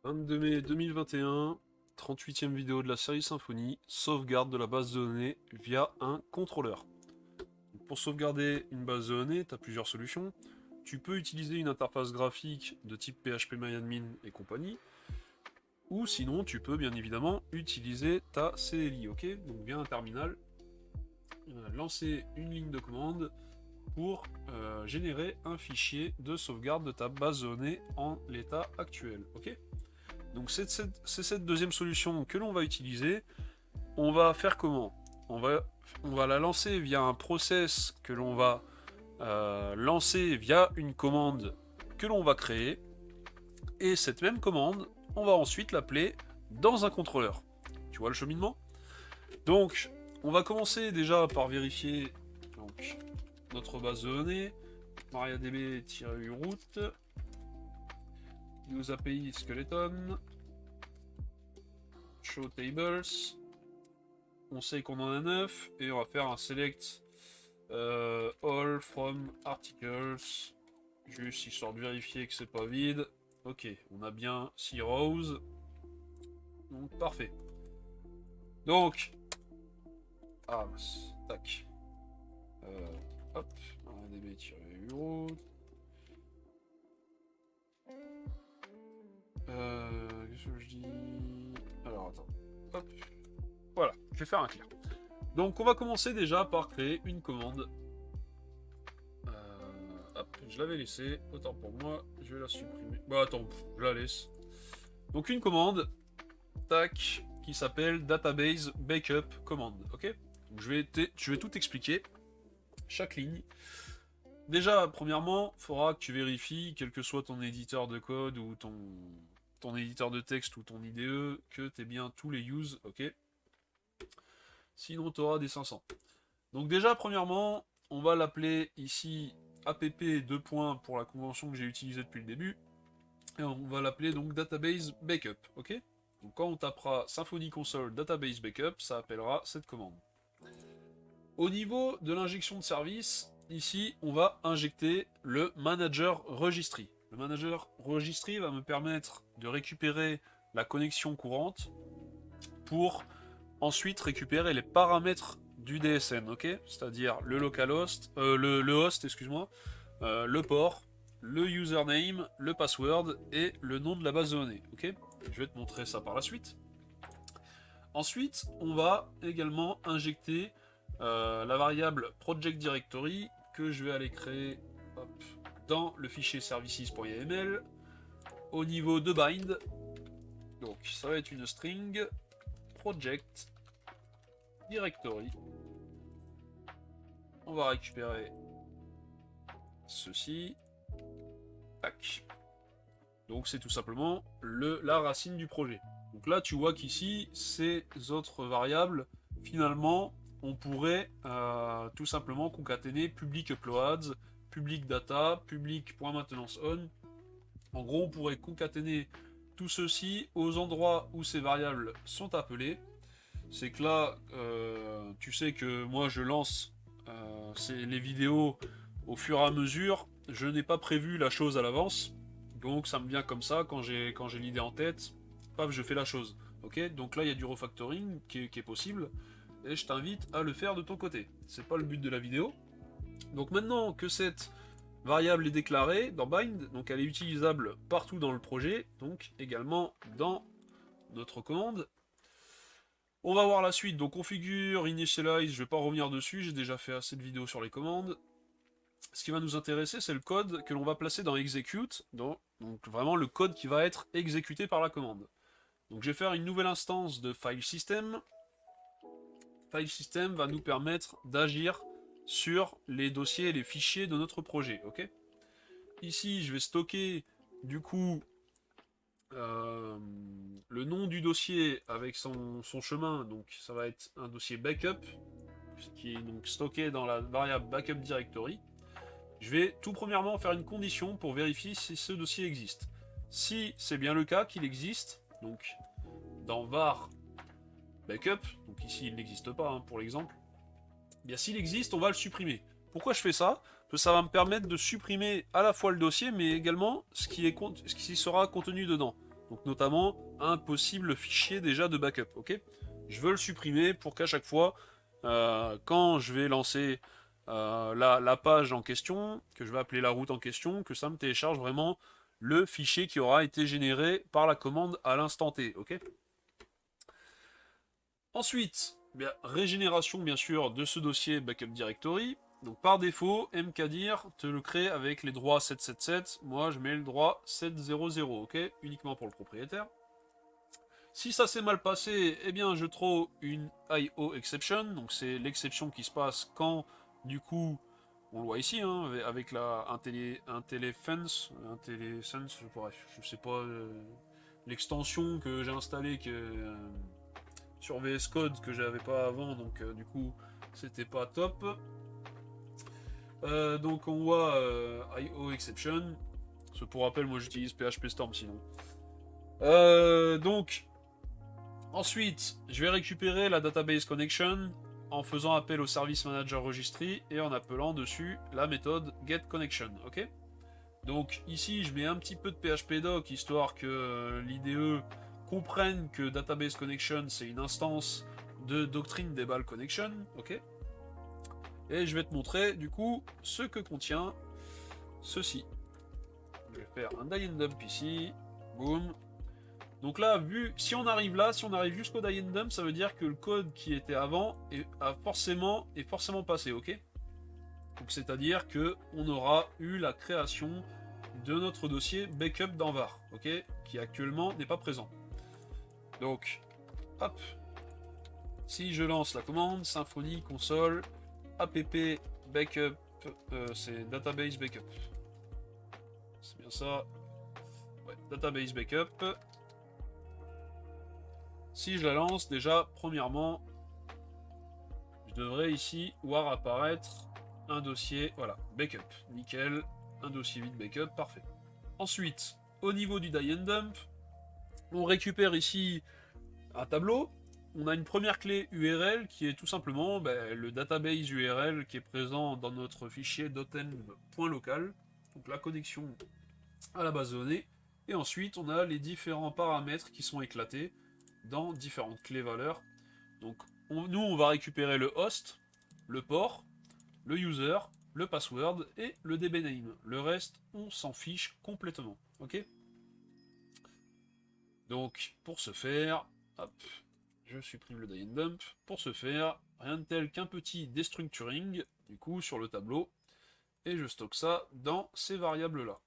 22 mai 2021, 38e vidéo de la série Symfony, sauvegarde de la base de données via un contrôleur. Pour sauvegarder une base de données, tu as plusieurs solutions. Tu peux utiliser une interface graphique de type PHP-MyAdmin et compagnie, ou sinon tu peux bien évidemment utiliser ta CLI, ok? Donc via un terminal, lancer une ligne de commande pour générer un fichier de sauvegarde de ta base de données en l'état actuel, ok? Donc c'est cette deuxième solution que l'on va utiliser. On va faire comment? on va la lancer via un process que l'on va lancer via une commande que l'on va créer. Et cette même commande, on va ensuite l'appeler dans un contrôleur. Tu vois le cheminement? Donc, on va commencer déjà par vérifier donc, notre base de données. MariaDB-root. Use API skeleton. Show tables. On sait qu'on en a 9 et on va faire un select all from articles. Juste histoire de vérifier que c'est pas vide. Ok, on a bien 6 rows. Donc parfait. Donc, tac. Hop, MariaDB-root. Qu'est-ce que je dis? Alors attends. Hop. Voilà, je vais faire un clear. Donc on va commencer déjà par créer une commande. Hop, je l'avais laissée. Autant pour moi, je vais la supprimer. Bah attends, je la laisse. Donc une commande, tac, qui s'appelle database backup command. Ok. Donc je vais tout expliquer. Chaque ligne. Déjà, premièrement, il faudra que tu vérifies, quel que soit ton éditeur de code ou ton éditeur de texte ou ton IDE, que tu aies bien tous les use, ok? Sinon, tu auras des 500. Donc déjà, premièrement, on va l'appeler ici app pour la convention que j'ai utilisée depuis le début. Et on va l'appeler donc database backup, ok? Donc quand on tapera Symfony console database backup, ça appellera cette commande. Au niveau de l'injection de service, ici, on va injecter le manager registry. Le manager registry va me permettre de récupérer la connexion courante pour ensuite récupérer les paramètres du DSN, ok? C'est-à-dire le localhost, le host, excuse-moi, le port, le username, le password et le nom de la base de données, ok? Je vais te montrer ça par la suite. Ensuite, on va également injecter la variable project directory que je vais aller créer dans le fichier services.yml au niveau de bind. Donc ça va être une string project directory. On va récupérer ceci. Tac. Donc c'est tout simplement la racine du projet. Donc là tu vois qu'ici ces autres variables, finalement on pourrait tout simplement concaténer public uploads, public data, public.maintenance on. En gros on pourrait concaténer tout ceci aux endroits où ces variables sont appelées. C'est que là, tu sais que moi je lance les vidéos au fur et à mesure. Je n'ai pas prévu la chose à l'avance. Donc ça me vient comme ça, quand j'ai l'idée en tête, paf, je fais la chose. Ok, donc là il y a du refactoring qui est possible. Et je t'invite à le faire de ton côté. C'est pas le but de la vidéo. Donc maintenant que cette variable est déclarée dans bind, donc elle est utilisable partout dans le projet, donc également dans notre commande. On va voir la suite, donc configure, initialize, je vais pas revenir dessus, j'ai déjà fait assez de vidéos sur les commandes. Ce qui va nous intéresser, c'est le code que l'on va placer dans execute, donc vraiment le code qui va être exécuté par la commande. Donc je vais faire une nouvelle instance de file system. File system va nous permettre d'agir sur les dossiers et les fichiers de notre projet, ok? Ici, je vais stocker du coup le nom du dossier avec son chemin, donc ça va être un dossier backup, qui est donc stocké dans la variable backup directory. Je vais tout premièrement faire une condition pour vérifier si ce dossier existe. Si c'est bien le cas qu'il existe, donc dans var backup, donc ici il n'existe pas hein, pour l'exemple, bien s'il existe, on va le supprimer. Pourquoi je fais ça? Parce que ça va me permettre de supprimer à la fois le dossier, mais également ce qui sera contenu dedans. Donc notamment un possible fichier déjà de backup, ok? Je veux le supprimer pour qu'à chaque fois, quand je vais lancer la page en question, que je vais appeler la route en question, que ça me télécharge vraiment le fichier qui aura été généré par la commande à l'instant T, ok? Ensuite, bien, régénération bien sûr de ce dossier backup directory. Donc par défaut, mkdir te le crée avec les droits 777. Moi, je mets le droit 700, ok? Uniquement pour le propriétaire. Si ça s'est mal passé, eh bien je throw une IO exception. Donc c'est l'exception qui se passe quand, du coup, on le voit ici, hein, avec un téléfence, je sais pas, l'extension que j'ai installée sur VS Code que j'avais pas avant, donc du coup c'était pas top. Donc on voit IO exception. Pour rappel, moi j'utilise PHP Storm sinon. Donc ensuite, je vais récupérer la database connection en faisant appel au service manager registry et en appelant dessus la méthode getConnection, ok? Donc ici, je mets un petit peu de PHP-doc histoire que l'IDE comprenne que database connection c'est une instance de doctrine Debal connection, ok? Et je vais te montrer du coup ce que contient ceci. Je vais faire un die and dump ici, boum. Donc là, si on arrive jusqu'au die and dump, ça veut dire que le code qui était avant est forcément passé, ok? Donc c'est-à-dire que on aura eu la création de notre dossier backup dans var, ok? Qui actuellement n'est pas présent. Donc, hop. Si je lance la commande, Symfony console, app backup, c'est database backup. C'est bien ça. Ouais, database backup. Si je la lance, déjà, premièrement, je devrais ici voir apparaître un dossier, voilà, backup, nickel, un dossier vide backup, parfait. Ensuite, au niveau du die and dump, on récupère ici un tableau. On a une première clé URL qui est tout simplement le database URL qui est présent dans notre fichier .env.local, donc la connexion à la base de données. Et ensuite, on a les différents paramètres qui sont éclatés dans différentes clés valeurs. Donc nous, on va récupérer le host, le port, le user, le password et le dbname. Le reste, on s'en fiche complètement. Ok? Donc, pour ce faire, hop, je supprime le die and dump. Pour ce faire, rien de tel qu'un petit destructuring, du coup, sur le tableau, et je stocke ça dans ces variables-là.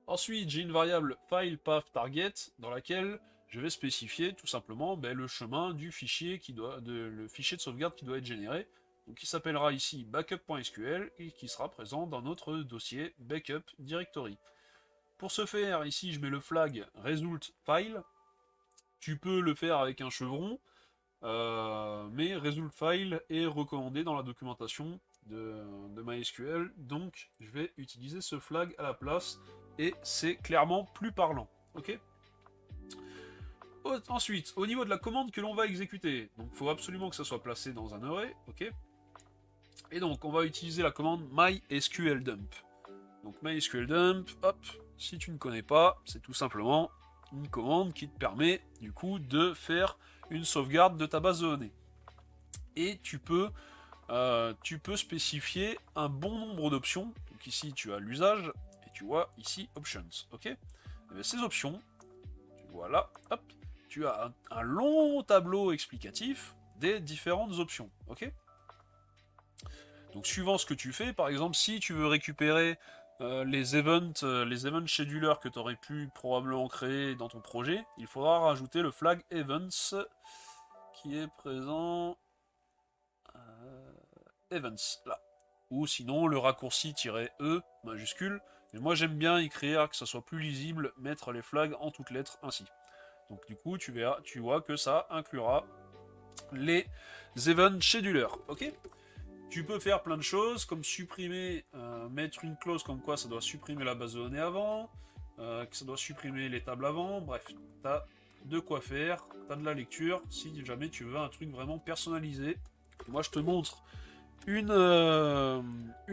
Ensuite, j'ai une variable filePathTarget dans laquelle je vais spécifier tout simplement le chemin du fichier le fichier de sauvegarde qui doit être généré. Donc, qui s'appellera ici backup.sql et qui sera présent dans notre dossier backup directory. Pour ce faire, ici, je mets le flag result file. Tu peux le faire avec un chevron, mais result file est recommandé dans la documentation de MySQL, donc je vais utiliser ce flag à la place et c'est clairement plus parlant. Ok. Ensuite, au niveau de la commande que l'on va exécuter, donc il faut absolument que ça soit placé dans un array, ok. Et donc on va utiliser la commande mysqldump. Donc mysqldump, hop, si tu ne connais pas, c'est tout simplement une commande qui te permet du coup de faire une sauvegarde de ta base de données. Et tu peux spécifier un bon nombre d'options. Donc ici tu as l'usage et tu vois ici options. Ok. Et ces options, tu vois là, hop, tu as un long tableau explicatif des différentes options. Ok. Donc suivant ce que tu fais, par exemple, si tu veux récupérer les event schedulers que tu aurais pu probablement créer dans ton projet, il faudra rajouter le flag events qui est présent events là. Ou sinon le raccourci -e majuscule. Mais moi j'aime bien écrire que ça soit plus lisible, mettre les flags en toutes lettres ainsi. Donc du coup tu vois que ça inclura les event schedulers. Ok. Tu peux faire plein de choses, comme supprimer, mettre une clause comme quoi ça doit supprimer la base de données avant, que ça doit supprimer les tables avant, bref, t'as de quoi faire, t'as de la lecture, si jamais tu veux un truc vraiment personnalisé. Moi je te montre une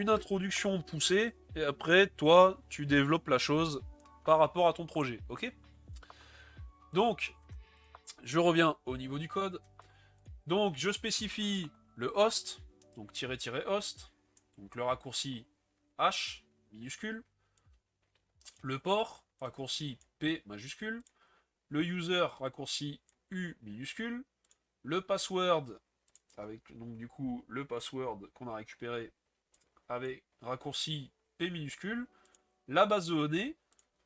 introduction poussée, et après toi tu développes la chose par rapport à ton projet, ok? Donc, je reviens au niveau du code. Donc, je spécifie le host, donc -host, donc le raccourci H minuscule, le port, raccourci P majuscule, le user, raccourci U minuscule, le password, avec donc du coup le password qu'on a récupéré avec raccourci P minuscule, la base de données,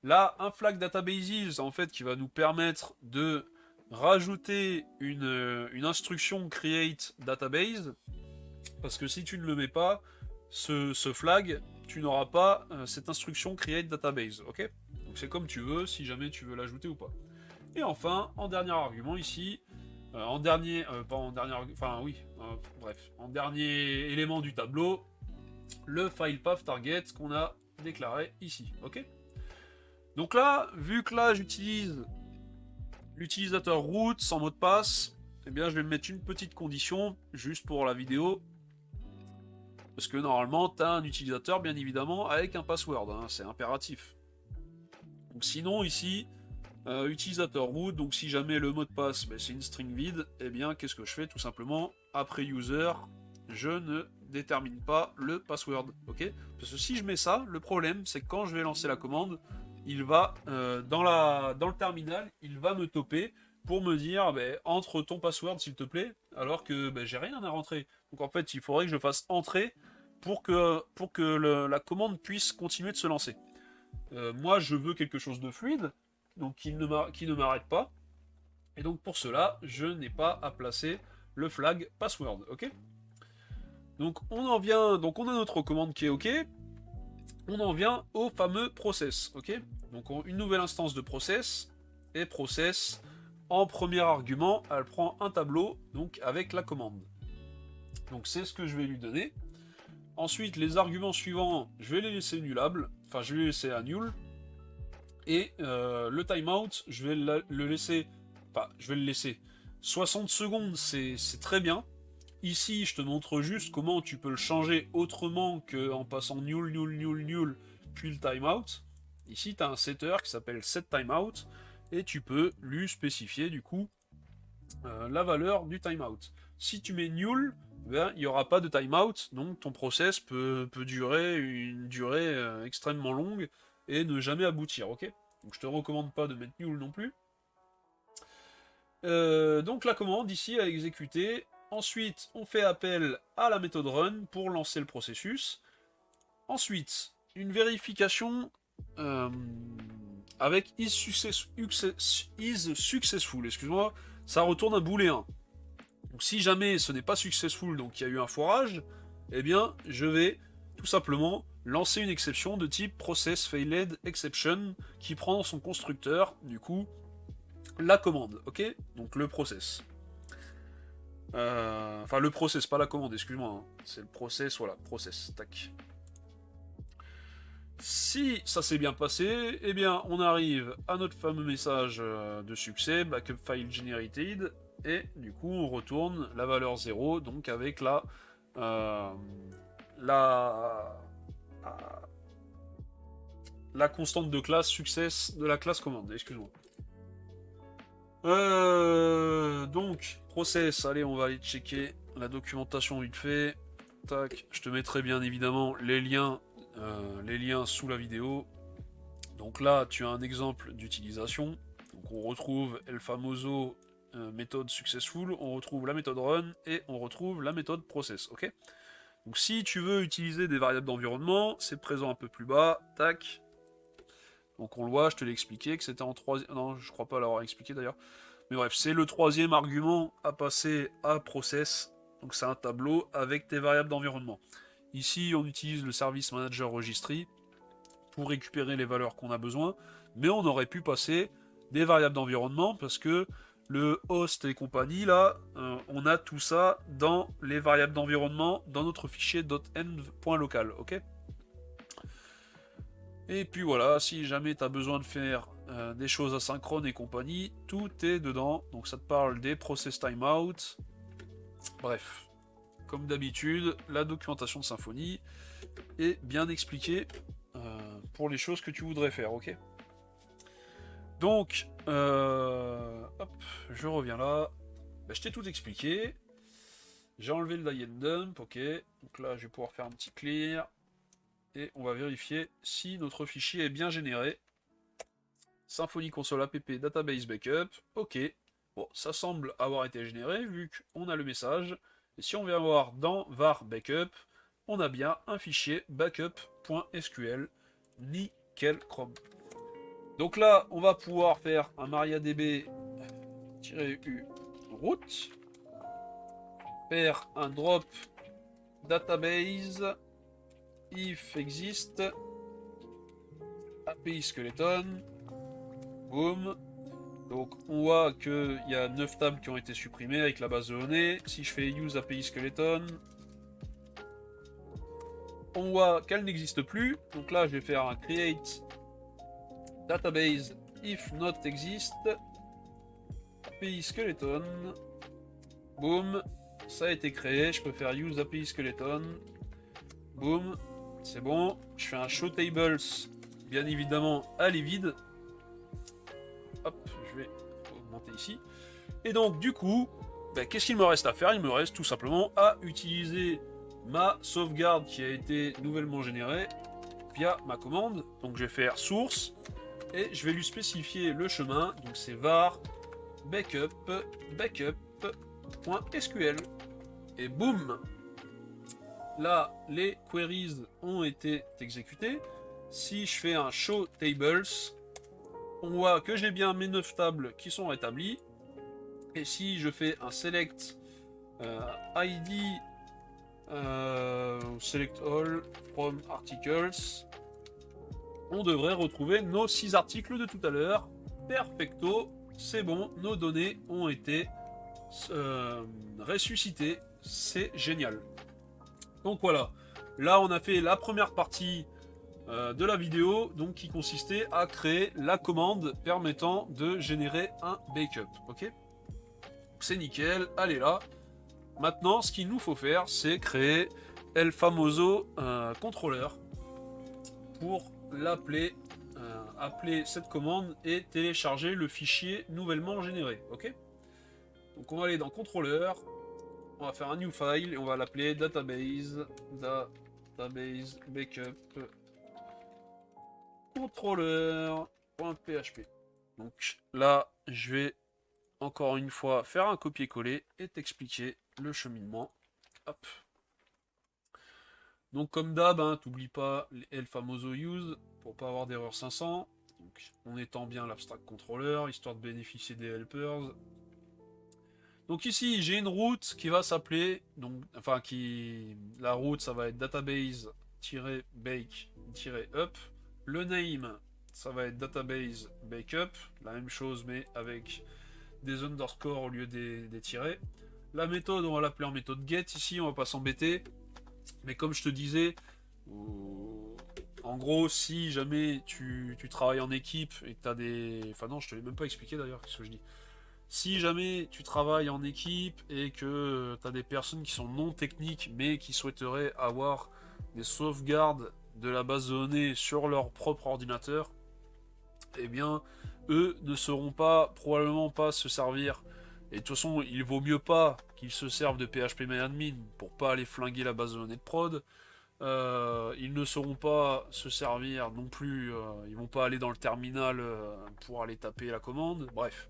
là un flag databases en fait qui va nous permettre de rajouter une instruction create database, parce que si tu ne le mets pas, ce flag, tu n'auras pas cette instruction create database, ok? Donc c'est comme tu veux, si jamais tu veux l'ajouter ou pas. Et enfin, en dernier argument ici, en dernier, pas en dernier, enfin oui, bref, en dernier élément du tableau, le file path target qu'on a déclaré ici, ok? Donc là, vu que là j'utilise l'utilisateur root sans mot de passe, eh bien je vais mettre une petite condition juste pour la vidéo, parce que normalement tu as un utilisateur bien évidemment avec un password, hein, c'est impératif. Donc sinon ici, utilisateur root, donc si jamais le mot de passe c'est une string vide, eh bien qu'est-ce que je fais tout simplement? Après user, je ne détermine pas le password, ok? Parce que si je mets ça, le problème c'est que quand je vais lancer la commande, il va dans le terminal, il va me toper pour me dire entre ton password s'il te plaît, alors que j'ai rien à rentrer. Donc en fait il faudrait que je fasse entrer pour que la commande puisse continuer de se lancer. Moi je veux quelque chose de fluide, donc qui ne m'arrête pas, et donc pour cela je n'ai pas à placer le flag password, ok? Donc on en vient, donc on a notre commande qui est ok, on en vient au fameux process, ok? Donc une nouvelle instance de process, et process, en premier argument, elle prend un tableau, donc avec la commande. Donc c'est ce que je vais lui donner. Ensuite, les arguments suivants, je vais les laisser nullables, enfin je vais les laisser à nul, et le timeout, je vais le laisser, enfin je vais le laisser 60 secondes, c'est très bien. Ici, je te montre juste comment tu peux le changer autrement qu'en passant nul, nul, nul, nul, puis le timeout. Ici, tu as un setter qui s'appelle setTimeout, et tu peux lui spécifier du coup la valeur du timeout. Si tu mets nul, il n'y aura pas de timeout, donc ton process peut durer une durée extrêmement longue et ne jamais aboutir, ok? Donc je te recommande pas de mettre nul non plus. Donc la commande ici à exécuter. Ensuite, on fait appel à la méthode run pour lancer le processus. Ensuite, une vérification avec is successful, excuse-moi, ça retourne un booléen. Donc si jamais ce n'est pas successful, donc il y a eu un foirage, eh bien je vais tout simplement lancer une exception de type process failed exception qui prend dans son constructeur, du coup, la commande, ok? Donc le process. Enfin le process, pas la commande, excuse-moi. Hein. C'est le process, voilà, process, tac. Si ça s'est bien passé, eh bien on arrive à notre fameux message de succès, backup file generated, et du coup on retourne la valeur 0, donc avec la, la constante de classe success de la classe commande, excuse-moi. Donc, process, allez, on va aller checker la documentation vite fait. Tac, je te mettrai bien évidemment les liens sous la vidéo. Donc là, tu as un exemple d'utilisation. Donc on retrouve El Famoso méthode successful, on retrouve la méthode run et on retrouve la méthode process, ok? Donc si tu veux utiliser des variables d'environnement, c'est présent un peu plus bas, tac. Donc on le voit, je te l'ai expliqué, que c'était en troisième... Non, je crois pas l'avoir expliqué d'ailleurs. Mais bref, c'est le troisième argument à passer à process. Donc c'est un tableau avec tes variables d'environnement. Ici, on utilise le service manager registry pour récupérer les valeurs qu'on a besoin, mais on aurait pu passer des variables d'environnement parce que le host et compagnie, là, on a tout ça dans les variables d'environnement dans notre fichier .env.local, ok? Et puis voilà, si jamais tu as besoin de faire des choses asynchrones et compagnie, tout est dedans. Donc ça te parle des process timeout. Bref, comme d'habitude, la documentation de Symfony est bien expliquée pour les choses que tu voudrais faire, ok? Donc, hop, je reviens là. Bah, je t'ai tout expliqué. J'ai enlevé le die and dump, ok. Donc là, je vais pouvoir faire un petit clear. Et on va vérifier si notre fichier est bien généré. Symfony console app database backup, ok. Bon, ça semble avoir été généré vu qu'on a le message. Et si on vient voir dans var backup, on a bien un fichier backup.sql. Nickel chrome. Donc là, on va pouvoir faire un mariadb-u route, faire un drop database if exist API skeleton, boom. Donc on voit qu'il y a 9 tables qui ont été supprimées avec la base de données. Si je fais use API skeleton, on voit qu'elle n'existe plus. Donc là, je vais faire un create database if not exist API skeleton. Boom, ça a été créé. Je peux faire use API skeleton. Boom, c'est bon. Je fais un show tables, bien évidemment, elle est vide. Hop, je vais augmenter ici. Et donc, du coup, ben, qu'est-ce qu'il me reste à faire? Il me reste tout simplement à utiliser ma sauvegarde qui a été nouvellement générée via ma commande. Donc, je vais faire source et je vais lui spécifier le chemin. Donc, c'est var backup.sql. Et boum! Là, les queries ont été exécutées. Si je fais un show tables, on voit que j'ai bien mes 9 tables qui sont rétablies. Et si je fais un select ID select all from articles, on devrait retrouver nos 6 articles de tout à l'heure. Perfecto, c'est bon, nos données ont été ressuscitées. C'est génial. Donc voilà, là on a fait la première partie de la vidéo, donc qui consistait à créer la commande permettant de générer un backup. Ok, c'est nickel, allez là. Maintenant, ce qu'il nous faut faire, c'est créer El Famoso contrôleur pour l'appeler, appeler cette commande et télécharger le fichier nouvellement généré. Ok, donc on va aller dans contrôleur, on va faire un new file et on va l'appeler database backup controller.php. Donc là, je vais encore une fois faire un copier-coller et t'expliquer le cheminement. Hop. Donc comme d'hab, hein, t'oublies pas El Famoso use pour pas avoir d'erreur 500. Donc, on étend bien l'abstract controller histoire de bénéficier des helpers. Donc ici, j'ai une route qui va s'appeler, donc, enfin la route ça va être database-bake-up. Le name, ça va être database backup, la même chose mais avec des underscores au lieu des tirets. La méthode, on va l'appeler en méthode get ici, on va pas s'embêter. Mais comme je te disais, en gros, si jamais tu travailles en équipe et que tu as des... Enfin non, je te l'ai même pas expliqué d'ailleurs, qu'est-ce que je dis. Si jamais tu travailles en équipe et que tu as des personnes qui sont non techniques mais qui souhaiteraient avoir des sauvegardes de la base de données sur leur propre ordinateur, eh bien, eux ne sauront pas, probablement pas se servir. Et de toute façon, il vaut mieux pas qu'ils se servent de PHPMyAdmin pour pas aller flinguer la base de données de prod. Ils ne sauront pas se servir non plus, ils vont pas aller dans le terminal pour aller taper la commande. Bref,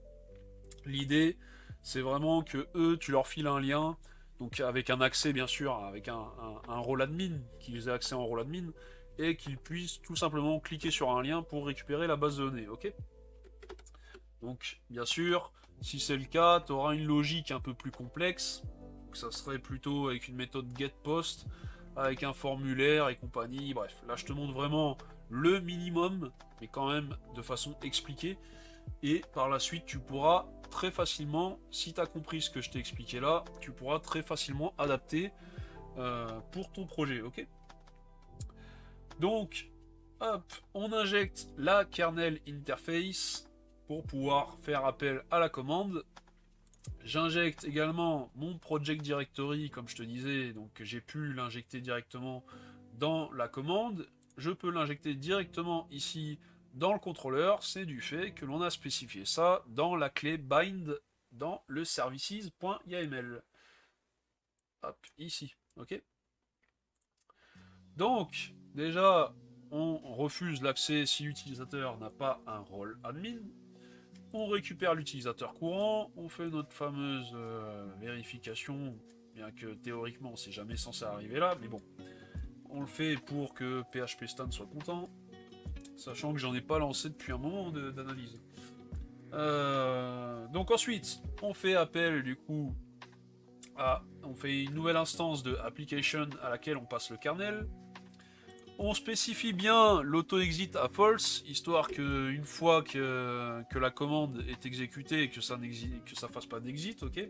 l'idée, c'est vraiment que eux, tu leur files un lien, donc avec un accès bien sûr, avec un rôle admin, qu'ils aient accès en rôle admin, et qu'ils puissent tout simplement cliquer sur un lien pour récupérer la base de données, ok? Donc, bien sûr, si c'est le cas, tu auras une logique un peu plus complexe, donc ça serait plutôt avec une méthode getPost, avec un formulaire et compagnie, bref, là je te montre vraiment le minimum, mais quand même de façon expliquée, et par la suite tu pourras très facilement, si tu as compris ce que je t'ai expliqué là, tu pourras très facilement adapter pour ton projet, ok? Donc, hop, on injecte la kernel interface pour pouvoir faire appel à la commande. J'injecte également mon project directory, comme je te disais, donc j'ai pu l'injecter directement dans la commande. Je peux l'injecter directement ici dans le contrôleur, c'est du fait que l'on a spécifié ça dans la clé bind dans le services.yml. Hop, ici, ok. Donc, déjà, on refuse l'accès si l'utilisateur n'a pas un rôle admin. On récupère l'utilisateur courant, on fait notre fameuse vérification, bien que théoriquement c'est jamais censé arriver là, mais bon, on le fait pour que PHP Stan soit content, sachant que j'en ai pas lancé depuis un moment d'analyse. Donc ensuite, on fait appel du coup on fait une nouvelle instance de application à laquelle on passe le kernel. On spécifie bien l'auto-exit à false, histoire que une fois que la commande est exécutée et que ça fasse pas d'exit, ok.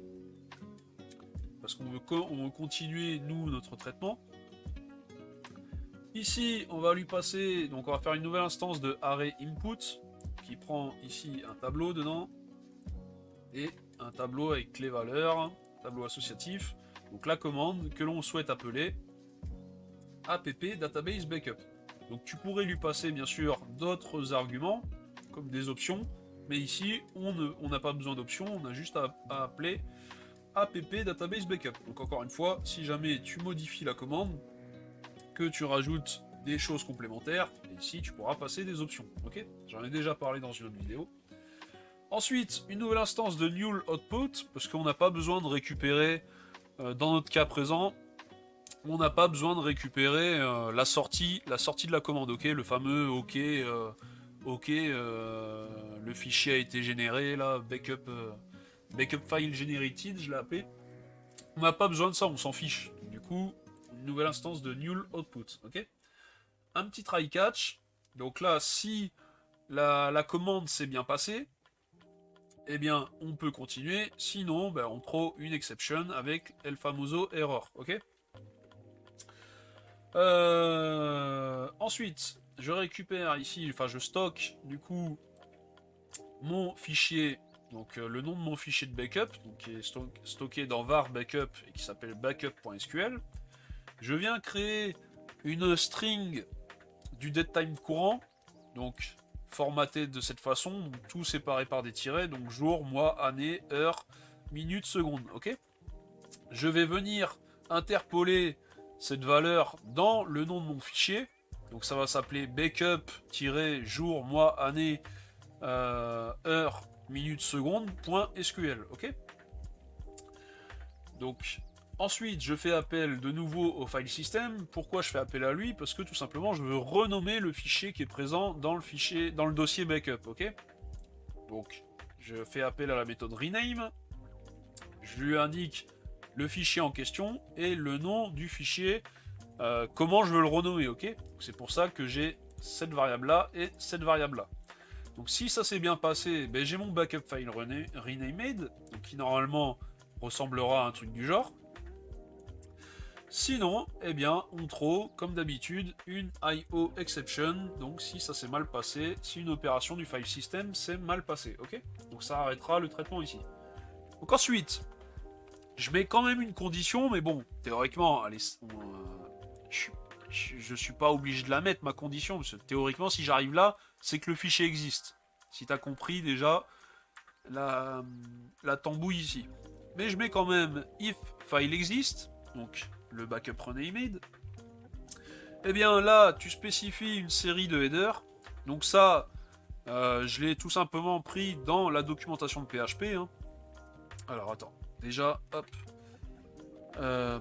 Parce qu'on veut continuer nous notre traitement. Ici, on va lui passer, donc on va faire une nouvelle instance de array input qui prend ici un tableau dedans et un tableau avec clé valeur, tableau associatif. Donc la commande que l'on souhaite appeler app database backup. Donc tu pourrais lui passer bien sûr d'autres arguments comme des options, mais ici on n'a pas besoin d'options, on a juste à appeler app database backup. Donc encore une fois, si jamais tu modifies la commande, que tu rajoutes des choses complémentaires, et ici tu pourras passer des options. Ok, j'en ai déjà parlé dans une autre vidéo. Ensuite, une nouvelle instance de null output, parce qu'on n'a pas besoin de récupérer, dans notre cas présent, on n'a pas besoin de récupérer la sortie de la commande, ok, le fameux ok, le fichier a été généré, là, backup file generated, je l'ai appelé. On n'a pas besoin de ça, on s'en fiche. Du coup, une nouvelle instance de null output, ok. Un petit try catch, donc là, si la commande s'est bien passée, eh bien, on peut continuer, sinon, ben, on throw une exception avec el famoso error, ok. Ensuite, je récupère ici, enfin je stocke du coup mon fichier, donc le nom de mon fichier de backup, donc, qui est stocké dans var backup et qui s'appelle backup.sql. Je viens créer une string du datetime courant, donc formaté de cette façon, donc, tout séparé par des tirets, donc jour, mois, année, heure, minute, seconde, ok. Je vais venir interpoler cette valeur dans le nom de mon fichier. Donc ça va s'appeler backup-jour, mois, année, heure, minute, seconde, .sql, ok. Donc ensuite je fais appel de nouveau au file system. Pourquoi je fais appel à lui? Parce que tout simplement je veux renommer le fichier qui est présent dans le dossier backup, ok. Donc je fais appel à la méthode rename. Je lui indique le fichier en question et le nom du fichier, comment je veux le renommer, ok. C'est pour ça que j'ai cette variable là et cette variable là. Donc si ça s'est bien passé, ben, j'ai mon backup file renamed, donc qui normalement ressemblera à un truc du genre. Sinon, eh bien, on throw, comme d'habitude, une IO exception, donc si ça s'est mal passé, si une opération du file system s'est mal passée, ok. Donc ça arrêtera le traitement ici. Donc ensuite, je mets quand même une condition, mais bon, théoriquement, allez, je suis pas obligé de la mettre, ma condition, parce que théoriquement, si j'arrive là, c'est que le fichier existe. Si t'as compris déjà la tambouille ici. Mais je mets quand même if file exist, donc le backup renamed. Et bien là, tu spécifies une série de headers. Donc ça, je l'ai tout simplement pris dans la documentation de PHP. Hein. Alors attends, déjà, hop.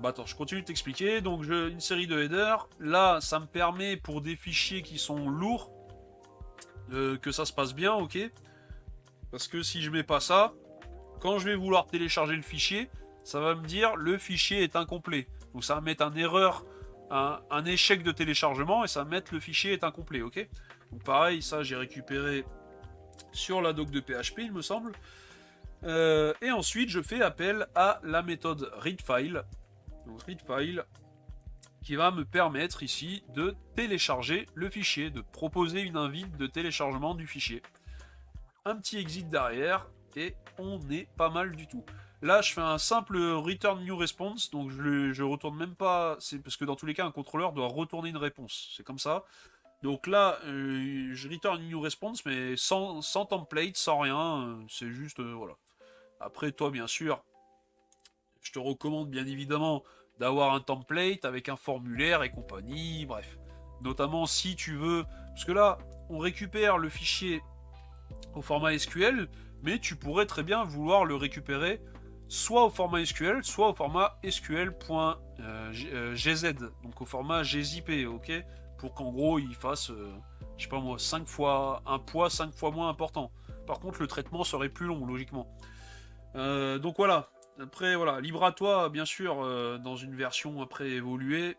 Attends, je continue de t'expliquer. Donc une série de headers. Là, ça me permet pour des fichiers qui sont lourds que ça se passe bien, ok. Parce que si je mets pas ça, quand je vais vouloir télécharger le fichier, ça va me dire le fichier est incomplet. Donc ça va mettre un erreur, un échec de téléchargement et ça va mettre le fichier est incomplet, ok. Donc pareil, ça j'ai récupéré sur la doc de PHP, il me semble. Et ensuite, je fais appel à la méthode readFile. Donc readFile qui va me permettre ici de télécharger le fichier, de proposer une invite de téléchargement du fichier. Un petit exit derrière et on est pas mal du tout. Là, je fais un simple return new response, donc je retourne même pas, c'est parce que dans tous les cas, un contrôleur doit retourner une réponse. C'est comme ça. Donc là, je return new response, mais sans template, sans rien, c'est juste, voilà. Après, toi, bien sûr, je te recommande bien évidemment d'avoir un template avec un formulaire et compagnie, bref. Notamment si tu veux, parce que là, on récupère le fichier au format SQL, mais tu pourrais très bien vouloir le récupérer soit au format SQL, soit au format SQL.gz, donc au format gzip, ok, pour qu'en gros il fasse, je sais pas moi, 5 fois un poids 5 fois moins important. Par contre, le traitement serait plus long, logiquement. Donc voilà. Après, voilà, libre à toi, bien sûr, dans une version après évoluée,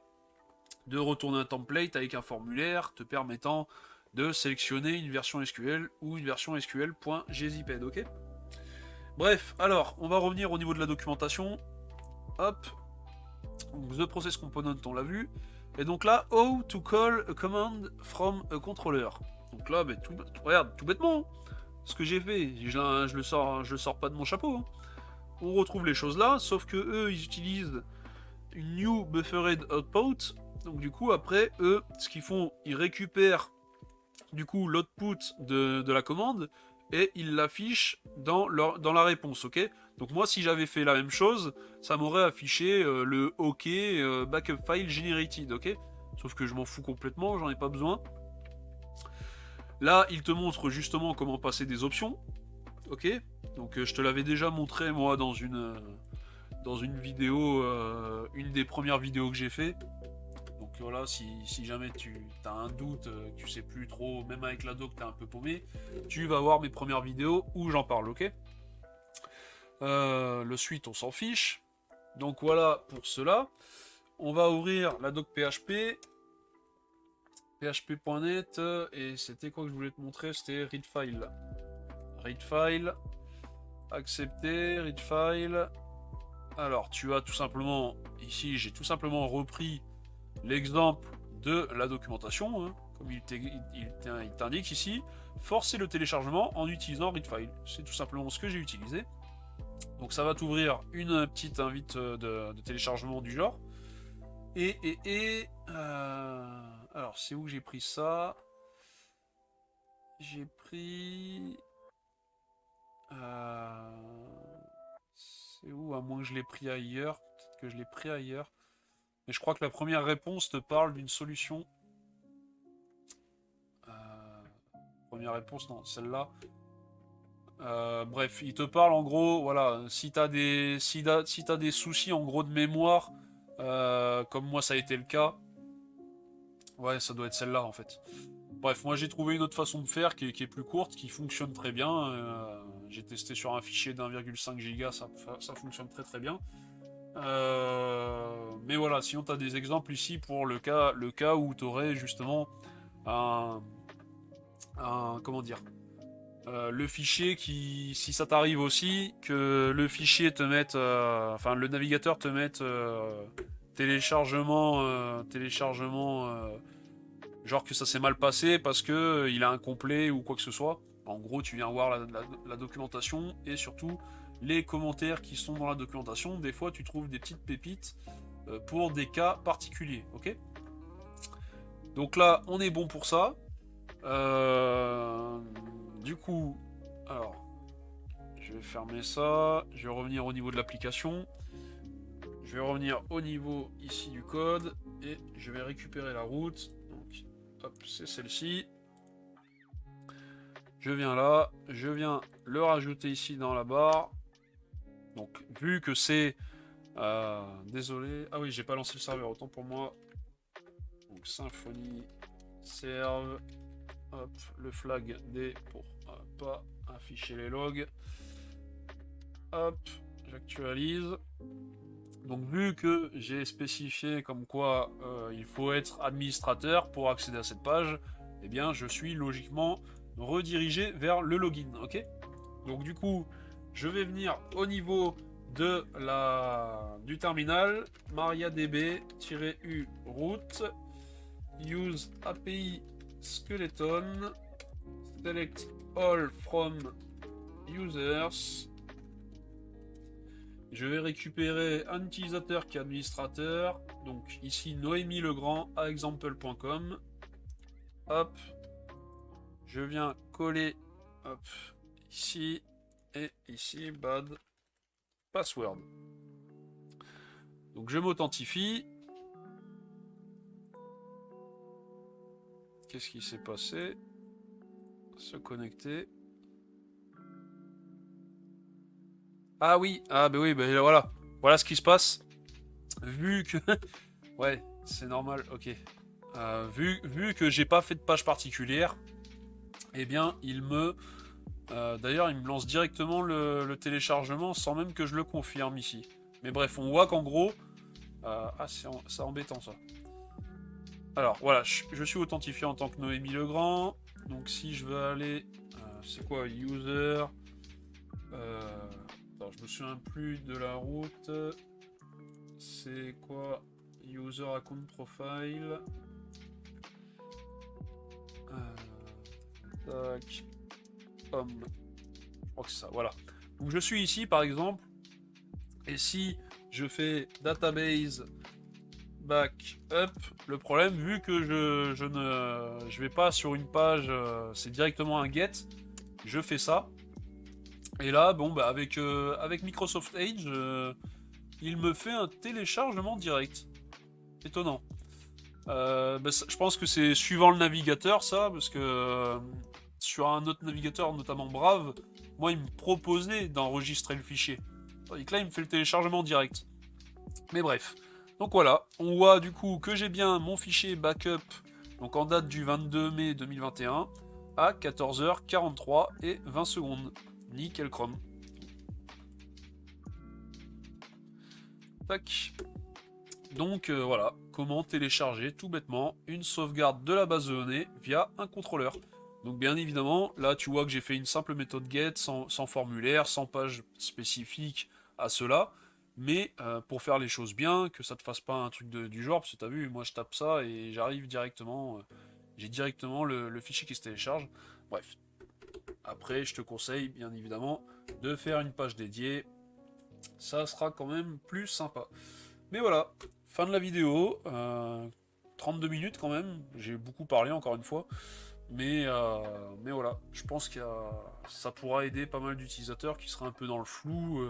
de retourner un template avec un formulaire te permettant de sélectionner une version SQL ou une version SQL.gziped, ok. Bref, alors, on va revenir au niveau de la documentation. Hop, donc, the process component, on l'a vu. Et donc là, how to call a command from a controller. Donc là, bah, regarde, tout bêtement, ce que j'ai fait, je le sors pas de mon chapeau. Hein. On retrouve les choses là, sauf que eux, ils utilisent une new buffered output. Donc du coup, après, eux, ce qu'ils font, ils récupèrent du coup l'output de la commande et ils l'affichent dans la réponse, ok. Donc moi, si j'avais fait la même chose, ça m'aurait affiché le OK backup file generated, ok. Sauf que je m'en fous complètement, j'en ai pas besoin. Là, il te montre justement comment passer des options, ok. Donc je te l'avais déjà montré moi dans une vidéo, une des premières vidéos que j'ai fait. Donc voilà, si jamais tu as un doute, tu sais plus trop, même avec la doc, tu es un peu paumé, tu vas voir mes premières vidéos où j'en parle, ok. Le suite, on s'en fiche. Donc voilà pour cela. On va ouvrir la doc PHP, php.net, et c'était quoi que je voulais te montrer? C'était read file. Read file, accepter, read file. Alors, tu as tout simplement, ici, j'ai tout simplement repris l'exemple de la documentation, hein, comme il t'indique ici, forcer le téléchargement en utilisant readfile. C'est tout simplement ce que j'ai utilisé. Donc ça va t'ouvrir une petite invite de téléchargement du genre. Alors c'est où j'ai pris ça? J'ai pris... c'est où? À moins que je l'ai pris ailleurs. Peut-être que je l'ai pris ailleurs. Mais je crois que la première réponse te parle d'une solution. Première réponse, non, celle-là. Bref, il te parle en gros, voilà, si t'as des soucis en gros de mémoire, comme moi ça a été le cas, ouais, ça doit être celle-là en fait. Bref, moi j'ai trouvé une autre façon de faire qui est plus courte, qui fonctionne très bien. J'ai testé sur un fichier d'1,5 Go, ça fonctionne très très bien. Mais voilà, sinon tu as des exemples ici pour le cas où tu aurais justement un, comment dire, le fichier qui, si ça t'arrive aussi, que le fichier te mette, enfin le navigateur te mette téléchargement, genre que ça s'est mal passé parce que il est incomplet ou quoi que ce soit. En gros, tu viens voir la documentation et surtout les commentaires qui sont dans la documentation. Des fois, tu trouves des petites pépites pour des cas particuliers, ok. Donc là, on est bon pour ça. Du coup, alors, je vais fermer ça. Je vais revenir au niveau de l'application. Je vais revenir au niveau ici du code et je vais récupérer la route. Donc, hop, c'est celle-ci. Je viens là, je viens le rajouter ici dans la barre. Donc, vu que c'est, désolé, ah oui, j'ai pas lancé le serveur, autant pour moi. Donc, Symfony serve. Hop, le flag D pour pas afficher les logs. Hop, j'actualise. Donc vu que j'ai spécifié comme quoi il faut être administrateur pour accéder à cette page, eh bien je suis logiquement redirigé vers le login, ok. Donc du coup, je vais venir au niveau du terminal, mariadb-u root, use API skeleton, select all from users. Je vais récupérer un utilisateur qui est administrateur. Donc ici Noémie Legrand à example.com. hop, je viens coller, hop, ici, et ici, bad password. Donc je m'authentifie. Qu'est-ce qui s'est passé? Se connecter. Ah oui, ah bah oui, bah voilà. Voilà ce qui se passe. Vu que... ouais, c'est normal, ok. Vu que j'ai pas fait de page particulière, eh bien, il me... D'ailleurs, il me lance directement le téléchargement sans même que je le confirme ici. Mais bref, on voit qu'en gros... ah, c'est embêtant ça. Alors, voilà, je suis authentifié en tant que Noémie Legrand. Donc si je veux aller... c'est quoi, user... attends, je me souviens plus de la route. C'est quoi? User account profile. Tac. Home. Je crois que c'est ça, voilà. Donc je suis ici par exemple. Et si je fais database backup, le problème, vu que je vais pas sur une page, c'est directement un get, je fais ça. Et là, bon, bah avec Microsoft Edge, il me fait un téléchargement direct. Étonnant. Bah, je pense que c'est suivant le navigateur, ça, parce que sur un autre navigateur, notamment Brave, moi, il me proposait d'enregistrer le fichier. Tandis que là, il me fait le téléchargement direct. Mais bref. Donc voilà, on voit du coup que j'ai bien mon fichier backup, donc en date du 22 mai 2021, à 14h43 et 20 secondes. Nickel chrome. Tac. Donc voilà, comment télécharger tout bêtement une sauvegarde de la base de données via un contrôleur. Donc bien évidemment, là tu vois que j'ai fait une simple méthode get, sans formulaire, sans page spécifique à cela. Mais pour faire les choses bien, que ça te fasse pas un truc du genre, parce que t'as vu, moi je tape ça et j'arrive directement, j'ai directement le fichier qui se télécharge. Bref. Après, je te conseille bien évidemment de faire une page dédiée. Ça sera quand même plus sympa. Mais voilà, fin de la vidéo. 32 minutes quand même. J'ai beaucoup parlé encore une fois. Mais voilà, je pense que ça pourra aider pas mal d'utilisateurs qui seraient un peu dans le flou.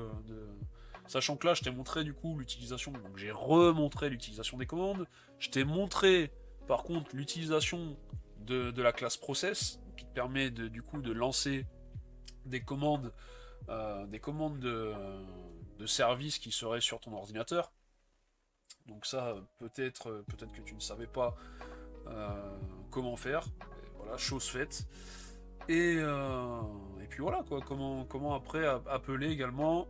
Sachant que là, je t'ai montré du coup l'utilisation. Donc j'ai remontré l'utilisation des commandes. Je t'ai montré par contre l'utilisation de la classe process, qui te permet du coup de lancer des commandes, de services qui seraient sur ton ordinateur. Donc ça, peut-être que tu ne savais pas comment faire. Et voilà, chose faite. Et puis voilà, quoi. Comment après appeler également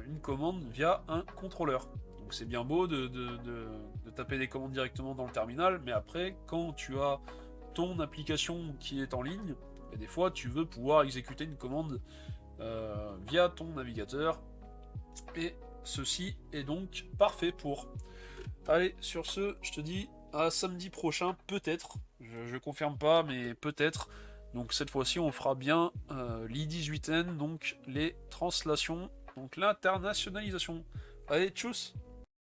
une commande via un contrôleur. Donc c'est bien beau de taper des commandes directement dans le terminal, mais après, quand tu as ton application qui est en ligne, et des fois tu veux pouvoir exécuter une commande via ton navigateur. Et ceci est donc parfait pour. Allez, sur ce, je te dis à samedi prochain, peut-être. Je confirme pas, mais peut-être. Donc cette fois-ci, on fera bien l'I18N, donc les translations, donc l'internationalisation. Allez, tchuss!